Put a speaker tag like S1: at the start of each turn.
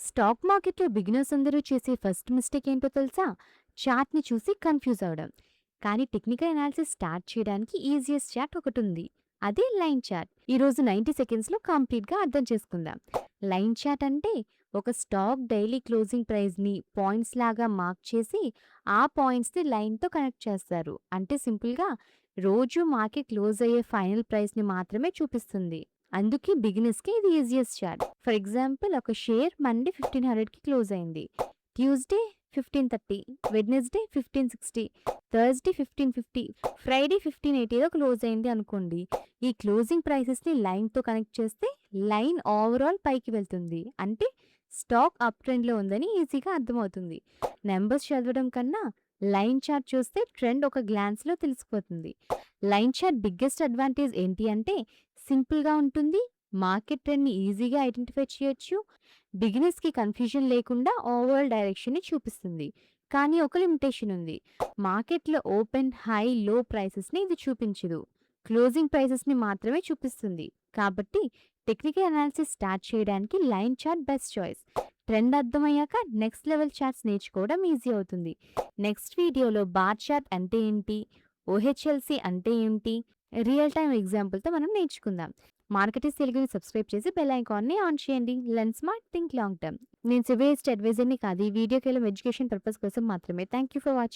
S1: Stock మార్కెట్‌లో beginners అందరూ చేసే ఫస్ట్ మిస్టేక్ ఏంటో తెలుసా? చార్ట్‌ని చూసి కన్‌ఫ్యూజ్ అవ్వడం. కానీ టెక్నికల్ అనాలిసిస్ స్టార్ట్ చేయడానికి ఈజియెస్ట్ చార్ట్ ఒకటుంది. అదే లైన్ చార్ట్. ఈరోజు 90 సెకండ్స్‌లో కంప్లీట్‌గా అర్థం చేసుకుందాం. లైన్ చార్ట్ అంటే ఒక స్టాక్ డైలీ క్లోజింగ్ ప్రైస్‌ని పాయింట్స్ లాగా మార్క్ చేసి, ఆ పాయింట్స్‌ని లైన్‌తో కనెక్ట్ చేస్తారు. అంటే సింపుల్‌గా రోజు మార్కెట్ క్లోజ్ అయ్యే ఫైనల్ ప్రైస్‌ని మాత్రమే చూపిస్తుంది. అందుకే బిగినర్స్‌కి ఇది ఈజియెస్ట్ చార్ట్. ఫర్ ఎగ్జాంపుల్ ఒక షేర్ మండే 1500కి క్లోజ్ అయింది. ట్యూస్‌డే 1530, వెడ్నెస్‌డే 1560, థర్స్‌డే 1550, ఫ్రైడే 1580లో క్లోజ్ అయింది అనుకోండి. ఈ క్లోజింగ్ ప్రైసెస్‌ని లైన్‌తో కనెక్ట్ చేస్తే లైన్ ఓవరాల్ పైకి వెళ్తుంది. అంటే స్టాక్ అప్ ట్రెండ్‌లో ఉందని ఈజీగా అర్థమవుతుంది. నంబర్స్ చదవడం కన్నా లైన్ చార్ట్ చూస్తే ట్రెండ్ ఒక గ్లాన్స్‌లో తెలిసిపోతుంది. లైన్ చార్ట్ బిగ్గెస్ట్ అడ్వాంటేజ్ ఏంటి అంటే సింపుల్‌గా ఉంటుంది. మార్కెట్ ట్రెండ్‌ని ఈజీగా ఐడెంటిఫై చేయొచ్చు. బిగినర్స్‌కి కన్‌ఫ్యూజన్ లేకుండా ఓవరాల్ డైరెక్షన్‌ని చూపిస్తుంది. కానీ ఒక లిమిటేషన్ ఉంది. మార్కెట్‌లో ఓపెన్, హై, లో ప్రైసెస్‌ని ఇది చూపించదు. క్లోజింగ్ ప్రైసెస్‌ని మాత్రమే చూపిస్తుంది. కాబట్టి టెక్నికల్ అనాలిసిస్ స్టార్ట్ చేయడానికి line chart best choice. Trend అర్థమయ్యాక నెక్స్ట్ లెవెల్ చార్ట్స్ నేర్చుకోవడం ఈజీ అవుతుంది. నెక్స్ట్ వీడియోలో బార్ చార్ట్ అంటే ఏంటి? ఓహెచ్ఎల్‌సి అంటే ఏంటి? రియల్ టైమ్ ఎగ్జాంపుల్‌తో మనం నేర్చుకుందాం. మార్కెటీస్ తెలుగుని సబ్స్క్రైబ్ చేసి బెల్ ఐకాన్‌ని ఆన్ చేయండి. Learn smart, think long term. నేను సిబిఎస్‌టి అడ్వైజర్‌ని కాదు. ఈ వీడియో కేవలం ఎడ్యుకేషన్ పర్పస్ కోసం మాత్రమే. Thank you for watching.